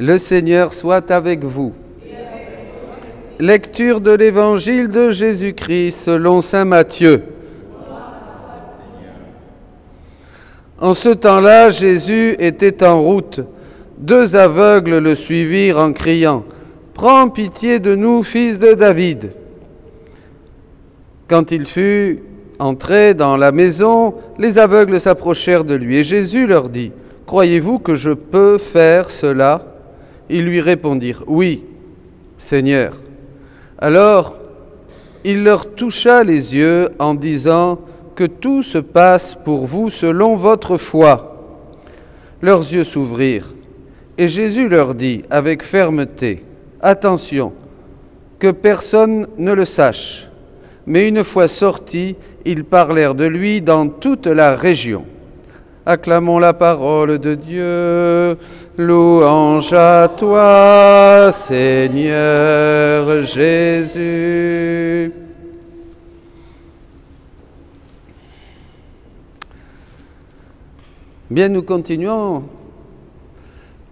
Le Seigneur soit avec vous. Lecture de l'Évangile de Jésus-Christ selon saint Matthieu. En ce temps-là, Jésus était en route. 2 aveugles le suivirent en criant « Prends pitié de nous, fils de David !» Quand il fut entré dans la maison, les aveugles s'approchèrent de lui et Jésus leur dit « Croyez-vous que je peux faire cela ?» Ils lui répondirent « Oui, Seigneur ». Alors, il leur toucha les yeux en disant « Que tout se passe pour vous selon votre foi ». Leurs yeux s'ouvrirent et Jésus leur dit avec fermeté « Attention, que personne ne le sache ». Mais une fois sortis, ils parlèrent de lui dans toute la région. Acclamons la parole de Dieu. Louange à toi, Seigneur Jésus. Bien, nous continuons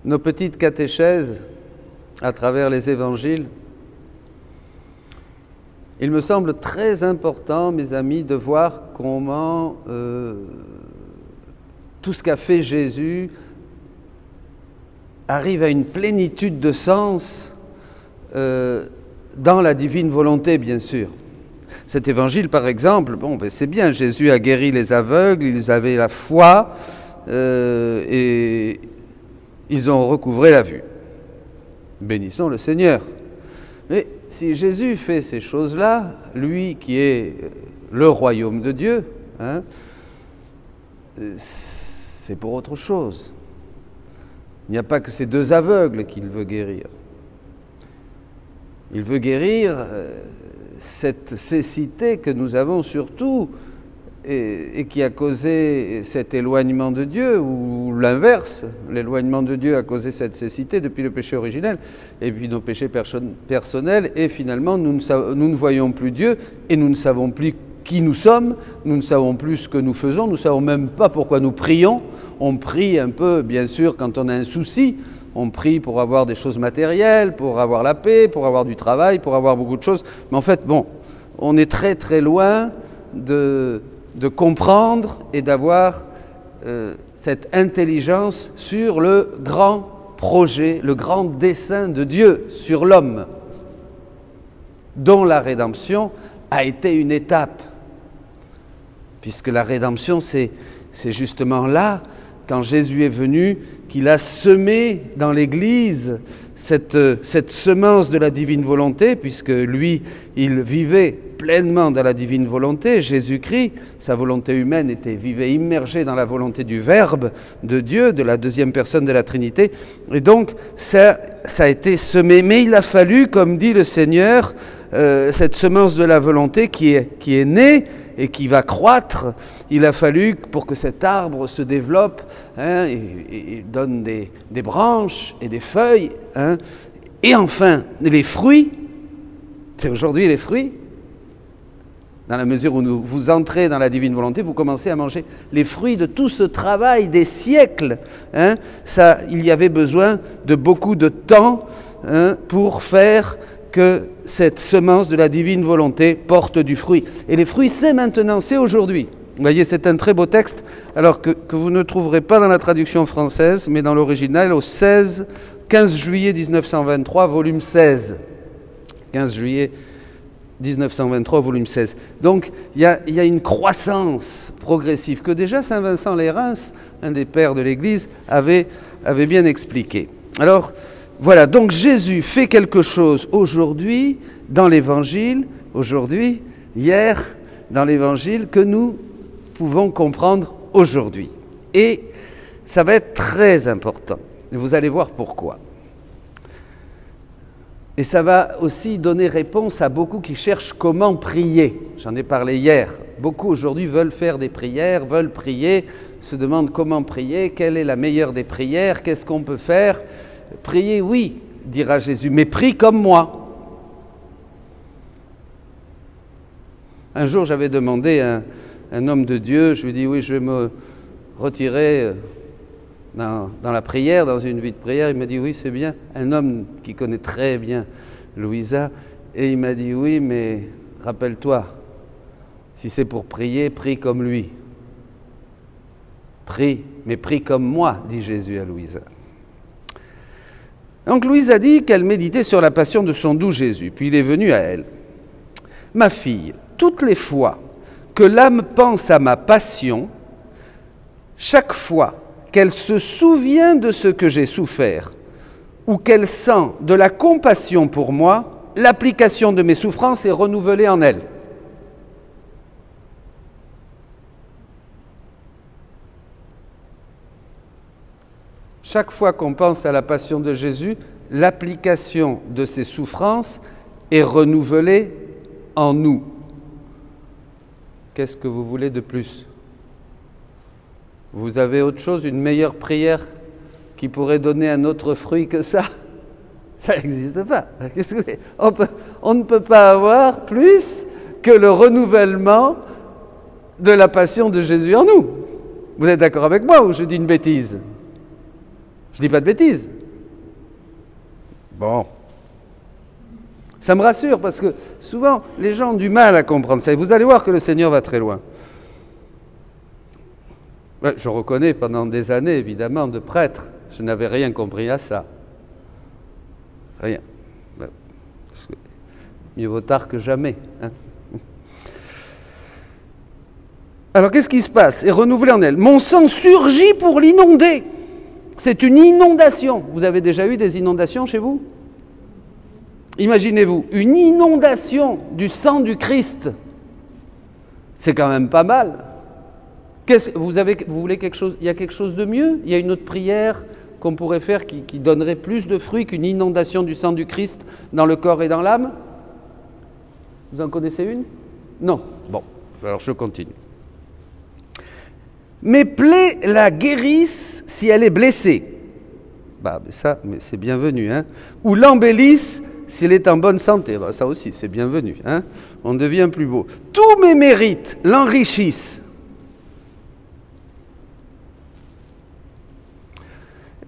nos petites catéchèses à travers les évangiles. Il me semble très important, mes amis, de voir comment tout ce qu'a fait Jésus arrive à une plénitude de sens dans la divine volonté, bien sûr. Cet évangile, par exemple, bon, ben c'est bien, Jésus a guéri les aveugles, ils avaient la foi et ils ont recouvré la vue. Bénissons le Seigneur. Mais si Jésus fait ces choses-là, lui qui est le royaume de Dieu, hein, c'est pour autre chose. Il n'y a pas que ces 2 aveugles qu'il veut guérir. Il veut guérir cette cécité que nous avons surtout et qui a causé cet éloignement de Dieu, ou l'inverse, l'éloignement de Dieu a causé cette cécité depuis le péché originel, et puis nos péchés personnels, et finalement nous ne voyons plus Dieu, et nous ne savons plus qui nous sommes, nous ne savons plus ce que nous faisons, nous ne savons même pas pourquoi nous prions. On prie un peu, bien sûr, quand on a un souci, on prie pour avoir des choses matérielles, pour avoir la paix, pour avoir du travail, pour avoir beaucoup de choses, mais en fait, bon, on est très très loin de comprendre et d'avoir cette intelligence sur le grand projet, le grand dessein de Dieu sur l'homme, dont la rédemption a été une étape. Puisque la rédemption, c'est justement là, quand Jésus est venu, qu'il a semé dans l'Église cette semence de la divine volonté, puisque lui, il vivait pleinement dans la divine volonté. Jésus-Christ, sa volonté humaine vivait immergée dans la volonté du Verbe de Dieu, de la 2e personne de la Trinité. Et donc, ça a été semé. Mais il a fallu, comme dit le Seigneur, cette semence de la volonté qui est née et qui va croître, il a fallu pour que cet arbre se développe, hein, et donne des branches et des feuilles, hein, et enfin les fruits. C'est aujourd'hui les fruits. Dans la mesure où vous entrez dans la divine volonté, vous commencez à manger les fruits de tout ce travail des siècles. Hein. Il y avait besoin de beaucoup de temps, hein, pour faire que cette semence de la divine volonté porte du fruit. Et les fruits, c'est maintenant, c'est aujourd'hui. Vous voyez, c'est un très beau texte, alors que vous ne trouverez pas dans la traduction française, mais dans l'original, au 15 juillet 1923, volume 16. 15 juillet 1923, volume 16. Donc, il y a une croissance progressive que déjà Saint Vincent les Reims, un des pères de l'Église, avait bien expliqué. Alors, voilà, donc Jésus fait quelque chose aujourd'hui dans l'Évangile, aujourd'hui, hier, dans l'Évangile, que nous pouvons comprendre aujourd'hui. Et ça va être très important. Et vous allez voir pourquoi. Et ça va aussi donner réponse à beaucoup qui cherchent comment prier. J'en ai parlé hier. Beaucoup aujourd'hui veulent faire des prières, veulent prier, se demandent comment prier, quelle est la meilleure des prières, qu'est-ce qu'on peut faire. Priez, oui, dira Jésus, mais prie comme moi. Un jour, j'avais demandé à un homme de Dieu, je lui ai dit, oui, je vais me retirer dans la prière, dans une vie de prière. Il m'a dit, oui, c'est bien. Un homme qui connaît très bien Louisa. Et il m'a dit, oui, mais rappelle-toi, si c'est pour prier, prie comme lui. Prie, mais prie comme moi, dit Jésus à Louisa. Donc Louise a dit qu'elle méditait sur la passion de son doux Jésus. Puis il est venu à elle. Ma fille, toutes les fois que l'âme pense à ma passion, chaque fois qu'elle se souvient de ce que j'ai souffert, ou qu'elle sent de la compassion pour moi, l'application de mes souffrances est renouvelée en elle. Chaque fois qu'on pense à la passion de Jésus, l'application de ses souffrances est renouvelée en nous. Qu'est-ce que vous voulez de plus? Vous avez autre chose, une meilleure prière qui pourrait donner un autre fruit que ça? Ça n'existe pas. On ne peut pas avoir plus que le renouvellement de la passion de Jésus en nous. Vous êtes d'accord avec moi ou je dis une bêtise? Je ne dis pas de bêtises. Bon. Ça me rassure parce que souvent, les gens ont du mal à comprendre ça. Et vous allez voir que le Seigneur va très loin. Ouais, je reconnais, pendant des années, évidemment, de prêtre, je n'avais rien compris à ça. Rien. Mieux vaut tard que jamais. Hein. Alors, qu'est-ce qui se passe? Et renouvelé en elle. Mon sang surgit pour l'inonder. C'est une inondation. Vous avez déjà eu des inondations chez vous? Imaginez-vous, une inondation du sang du Christ. C'est quand même pas mal. Vous voulez quelque chose? Il y a quelque chose de mieux? Il y a une autre prière qu'on pourrait faire qui donnerait plus de fruits qu'une inondation du sang du Christ dans le corps et dans l'âme? Vous en connaissez une? Non. Bon, alors je continue. Mes plaies la guérissent si elle est blessée. Bah, ça, mais c'est bienvenu. Hein. Ou l'embellissent si elle est en bonne santé. Bah, ça aussi, c'est bienvenu. Hein. On devient plus beau. Tous mes mérites l'enrichissent.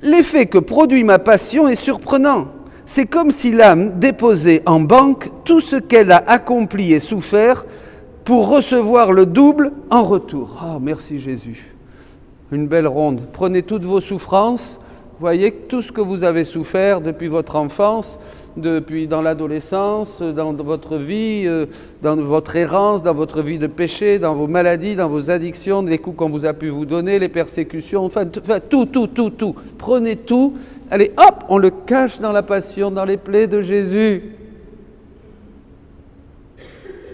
L'effet que produit ma passion est surprenant. C'est comme si l'âme déposait en banque tout ce qu'elle a accompli et souffert pour recevoir le double en retour. Oh, merci Jésus. Une belle ronde. Prenez toutes vos souffrances. Voyez tout ce que vous avez souffert depuis votre enfance, depuis dans l'adolescence, dans votre vie, dans votre errance, dans votre vie de péché, dans vos maladies, dans vos addictions, les coups qu'on vous a pu vous donner, les persécutions, enfin tout. Prenez tout. Allez, hop, on le cache dans la passion, dans les plaies de Jésus.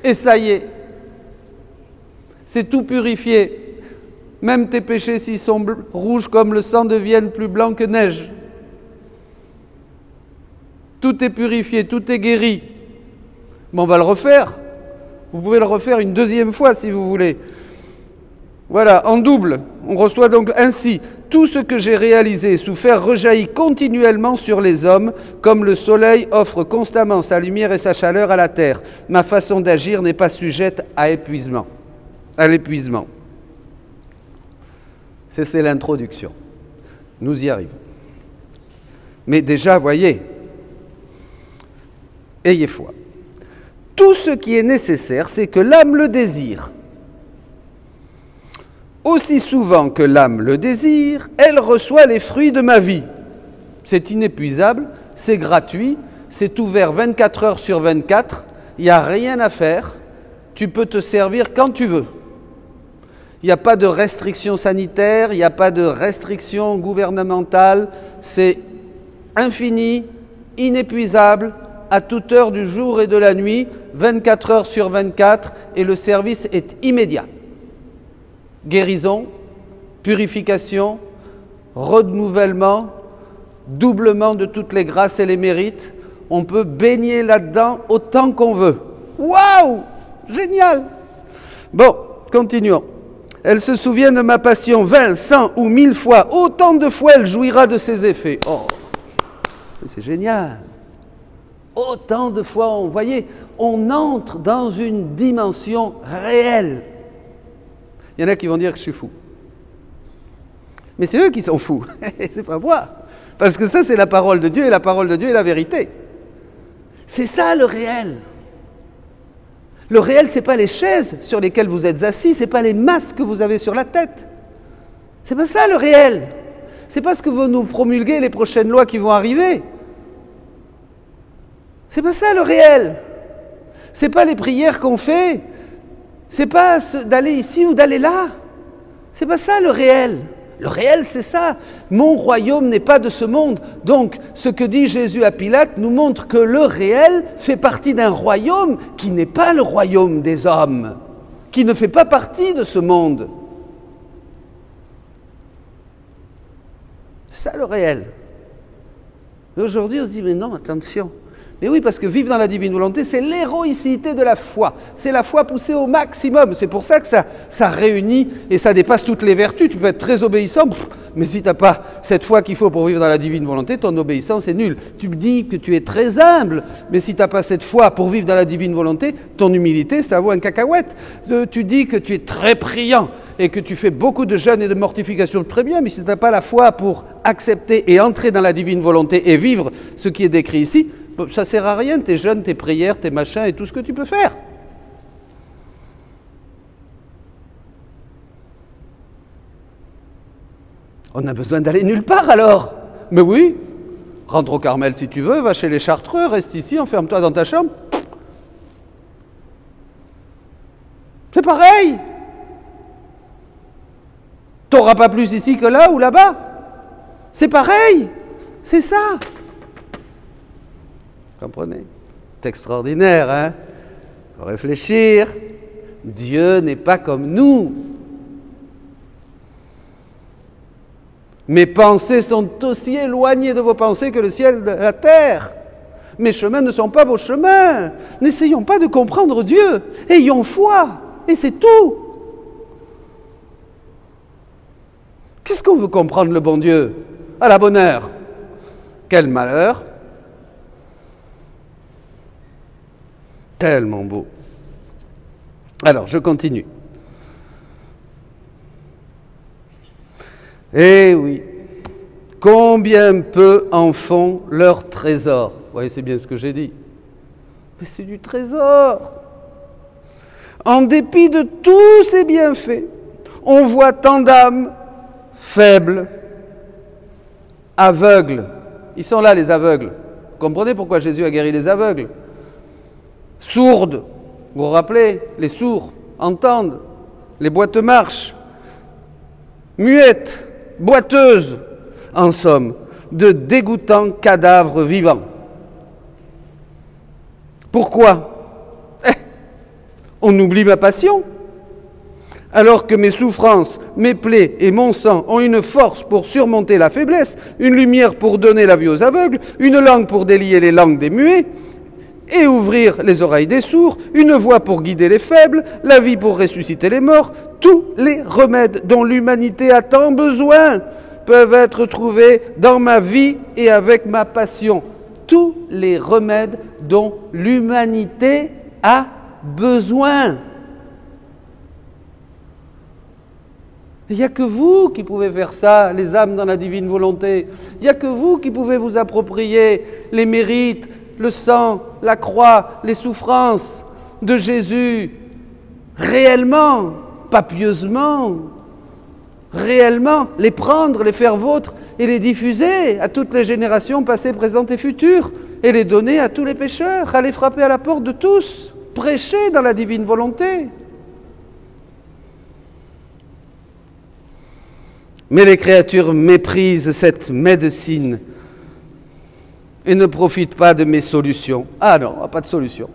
Et ça y est. C'est tout purifié. Même tes péchés, s'ils sont rouges comme le sang, deviennent plus blancs que neige. Tout est purifié, tout est guéri. Mais on va le refaire. Vous pouvez le refaire une deuxième fois si vous voulez. Voilà, en double. On reçoit donc ainsi. Tout ce que j'ai réalisé et souffert rejaillit continuellement sur les hommes, comme le soleil offre constamment sa lumière et sa chaleur à la terre. Ma façon d'agir n'est pas sujette à l'épuisement. C'est l'introduction. Nous y arrivons. Mais déjà, voyez, ayez foi. Tout ce qui est nécessaire, c'est que l'âme le désire. Aussi souvent que l'âme le désire, elle reçoit les fruits de ma vie. C'est inépuisable, c'est gratuit, c'est ouvert 24 heures sur 24, il n'y a rien à faire, tu peux te servir quand tu veux. Il n'y a pas de restrictions sanitaires, il n'y a pas de restrictions gouvernementales, c'est infini, inépuisable, à toute heure du jour et de la nuit, 24 heures sur 24, et le service est immédiat. Guérison, purification, renouvellement, doublement de toutes les grâces et les mérites. On peut baigner là-dedans autant qu'on veut. Waouh! Génial! Bon, continuons. Elle se souvient de ma passion 20, 100 ou 1000 fois. Autant de fois elle jouira de ses effets. Oh, c'est génial! Autant de fois, vous voyez, on entre dans une dimension réelle. Il y en a qui vont dire que je suis fou. Mais c'est eux qui sont fous, c'est pas moi. Parce que ça, c'est la parole de Dieu, et la parole de Dieu est la vérité. C'est ça le réel. Le réel, ce n'est pas les chaises sur lesquelles vous êtes assis, ce n'est pas les masques que vous avez sur la tête. C'est pas ça le réel. C'est pas ce que vont nous promulguer les prochaines lois qui vont arriver. C'est pas ça le réel. C'est pas les prières qu'on fait. C'est pas d'aller ici ou d'aller là. C'est pas ça le réel. Le réel, c'est ça. Mon royaume n'est pas de ce monde. Donc, ce que dit Jésus à Pilate nous montre que le réel fait partie d'un royaume qui n'est pas le royaume des hommes, qui ne fait pas partie de ce monde. C'est ça le réel. Et aujourd'hui, on se dit, mais non, attention. Mais oui, parce que vivre dans la divine volonté, c'est l'héroïcité de la foi. C'est la foi poussée au maximum. C'est pour ça que ça réunit et ça dépasse toutes les vertus. Tu peux être très obéissant, mais si tu n'as pas cette foi qu'il faut pour vivre dans la divine volonté, ton obéissance est nulle. Tu me dis que tu es très humble, mais si tu n'as pas cette foi pour vivre dans la divine volonté, ton humilité, ça vaut un cacahuète. Tu dis que tu es très priant et que tu fais beaucoup de jeûnes et de mortifications, très bien, mais si tu n'as pas la foi pour accepter et entrer dans la divine volonté et vivre ce qui est décrit ici, ça ne sert à rien, tes jeûnes, tes prières, tes machins et tout ce que tu peux faire. On a besoin d'aller nulle part alors. Mais oui, rentre au Carmel si tu veux, va chez les Chartreux, reste ici, enferme-toi dans ta chambre. C'est pareil. Tu n'auras pas plus ici que là ou là-bas. C'est pareil. C'est ça. Comprenez? C'est extraordinaire, hein? Il faut réfléchir. Dieu n'est pas comme nous. Mes pensées sont aussi éloignées de vos pensées que le ciel de la terre. Mes chemins ne sont pas vos chemins. N'essayons pas de comprendre Dieu. Ayons foi. Et c'est tout. Qu'est-ce qu'on veut comprendre le bon Dieu? À la bonne heure. Quel malheur. Tellement beau. Alors, je continue. Eh oui, combien peu en font leur trésor. Vous voyez, c'est bien ce que j'ai dit. Mais c'est du trésor. En dépit de tous ces bienfaits, on voit tant d'âmes faibles, aveugles. Ils sont là, les aveugles. Vous comprenez pourquoi Jésus a guéri les aveugles? Sourdes, vous vous rappelez, les sourds entendent, les boiteux marchent, muettes, boiteuses, en somme, de dégoûtants cadavres vivants. Pourquoi? On oublie ma passion. Alors que mes souffrances, mes plaies et mon sang ont une force pour surmonter la faiblesse, une lumière pour donner la vue aux aveugles, une langue pour délier les langues des muets, et ouvrir les oreilles des sourds, une voix pour guider les faibles, la vie pour ressusciter les morts, tous les remèdes dont l'humanité a tant besoin peuvent être trouvés dans ma vie et avec ma passion. Tous les remèdes dont l'humanité a besoin. Il n'y a que vous qui pouvez faire ça, les âmes dans la divine volonté. Il n'y a que vous qui pouvez vous approprier les mérites, le sang, la croix, les souffrances de Jésus, réellement, pas pieusement, réellement, les prendre, les faire vôtres et les diffuser à toutes les générations passées, présentes et futures, et les donner à tous les pécheurs, aller frapper à la porte de tous, prêcher dans la divine volonté. Mais les créatures méprisent cette médecine et ne profitent pas de mes solutions. Ah non, pas de solution.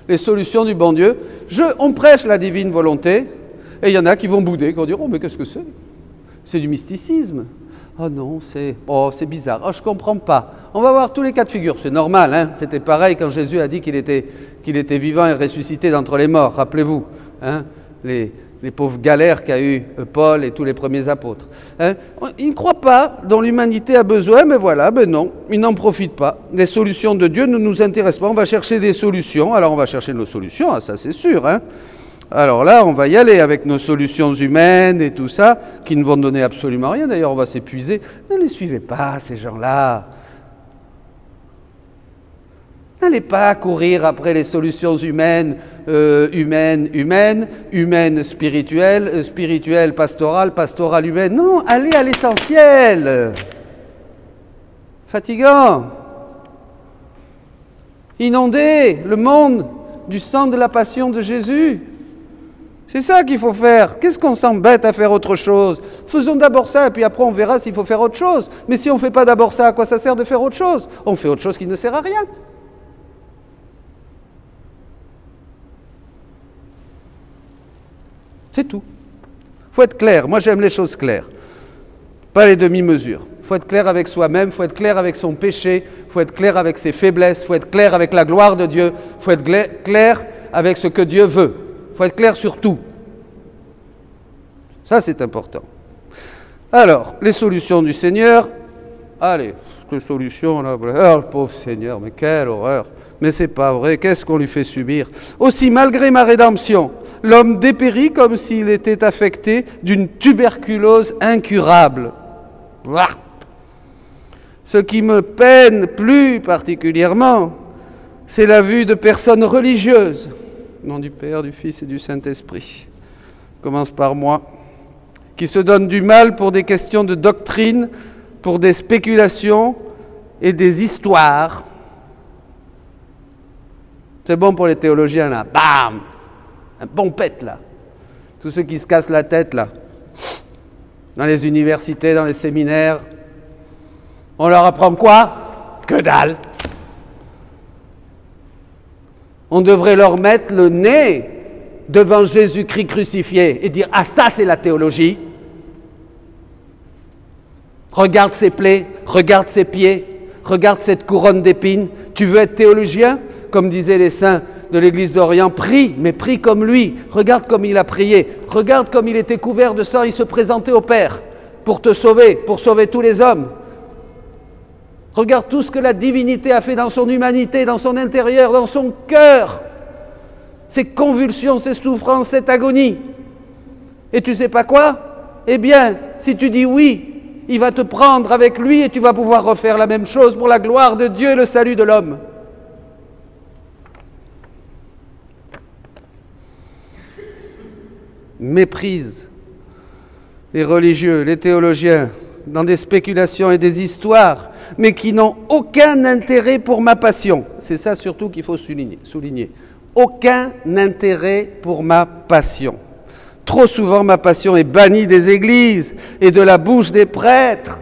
Les solutions du bon Dieu, on prêche la divine volonté, et il y en a qui vont bouder, qui vont dire « Oh, mais qu'est-ce que c'est? C'est du mysticisme. Oh non, c'est bizarre. Oh, je ne comprends pas. » On va voir tous les cas de figure. C'est normal, hein? C'était pareil quand Jésus a dit qu'il était vivant et ressuscité d'entre les morts. Rappelez-vous, hein? Les pauvres galères qu'a eu Paul et tous les premiers apôtres. Hein? Ils ne croient pas dont l'humanité a besoin, mais voilà, ben non, ils n'en profitent pas. Les solutions de Dieu ne nous intéressent pas, on va chercher des solutions, alors on va chercher nos solutions, ça c'est sûr. Hein? Alors là, on va y aller avec nos solutions humaines et tout ça, qui ne vont donner absolument rien. D'ailleurs, on va s'épuiser. Ne les suivez pas, ces gens-là. N'allez pas courir après les solutions humaines, humaines, spirituelles, spirituelles, pastorales, pastorales, humaines. Non, allez à l'essentiel. Fatigant. Inonder le monde du sang de la passion de Jésus. C'est ça qu'il faut faire. Qu'est-ce qu'on s'embête à faire autre chose? Faisons d'abord ça, et puis après on verra s'il faut faire autre chose. Mais si on ne fait pas d'abord ça, à quoi ça sert de faire autre chose? On fait autre chose qui ne sert à rien. C'est tout. Il faut être clair. Moi, j'aime les choses claires. Pas les demi-mesures. Il faut être clair avec soi-même, il faut être clair avec son péché, il faut être clair avec ses faiblesses, il faut être clair avec la gloire de Dieu, il faut être clair avec ce que Dieu veut. Il faut être clair sur tout. Ça, c'est important. Alors, les solutions du Seigneur. Allez, quelle solution là? Oh, le pauvre Seigneur, mais quelle horreur! Mais c'est pas vrai, qu'est-ce qu'on lui fait subir? Aussi, malgré ma rédemption, l'homme dépérit comme s'il était affecté d'une tuberculose incurable. Ouah. Ce qui me peine plus particulièrement, c'est la vue de personnes religieuses, au nom du Père, du Fils et du Saint-Esprit. Commence par moi, qui se donnent du mal pour des questions de doctrine, pour des spéculations et des histoires. C'est bon pour les théologiens, là. Bam! Un bon pet, là. Tous ceux qui se cassent la tête, là. Dans les universités, dans les séminaires. On leur apprend quoi? Que dalle! On devrait leur mettre le nez devant Jésus-Christ crucifié et dire « Ah, ça, c'est la théologie. Regarde ses plaies, regarde ses pieds, regarde cette couronne d'épines. Tu veux être théologien ?» Comme disaient les saints de l'Église d'Orient, prie, mais prie comme lui. Regarde comme il a prié. Regarde comme il était couvert de sang. Il se présentait au Père pour te sauver, pour sauver tous les hommes. Regarde tout ce que la divinité a fait dans son humanité, dans son intérieur, dans son cœur. Ces convulsions, ces souffrances, cette agonie. Et tu sais pas quoi? Eh bien, si tu dis oui, il va te prendre avec lui et tu vas pouvoir refaire la même chose pour la gloire de Dieu et le salut de l'homme. Méprise les religieux, les théologiens, dans des spéculations et des histoires, mais qui n'ont aucun intérêt pour ma passion. C'est ça surtout qu'il faut souligner. Aucun intérêt pour ma passion. Trop souvent, ma passion est bannie des églises et de la bouche des prêtres.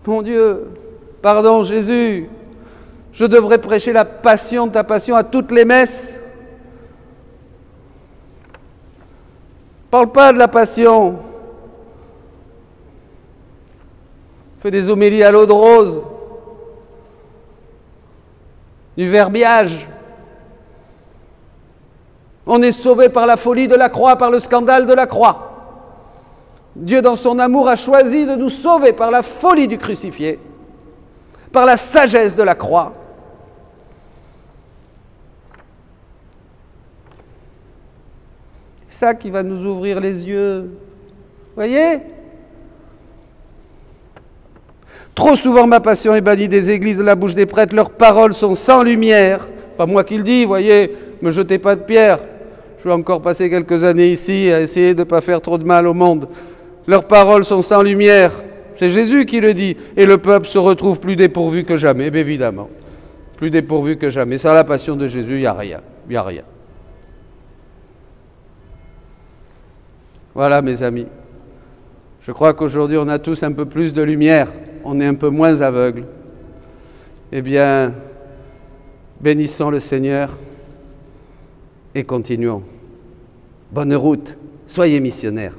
Mon Dieu, pardon Jésus, je devrais prêcher la passion de ta passion à toutes les messes. Parle pas de la passion. Fais des homélies à l'eau de rose, du verbiage. On est sauvé par la folie de la croix, par le scandale de la croix. Dieu, dans son amour, a choisi de nous sauver par la folie du crucifié, par la sagesse de la croix. C'est ça qui va nous ouvrir les yeux. Voyez? Trop souvent, ma passion est bannie des églises, de la bouche des prêtres. Leurs paroles sont sans lumière. Pas moi qui le dis, voyez, me jetez pas de pierre. Je vais encore passer quelques années ici à essayer de ne pas faire trop de mal au monde. Leurs paroles sont sans lumière. C'est Jésus qui le dit. Et le peuple se retrouve plus dépourvu que jamais, bien évidemment. Plus dépourvu que jamais. Sans la passion de Jésus, il n'y a rien. Il n'y a rien. Voilà, mes amis. Je crois qu'aujourd'hui, on a tous un peu plus de lumière. On est un peu moins aveugles. Eh bien, bénissons le Seigneur et continuons. Bonne route. Soyez missionnaires.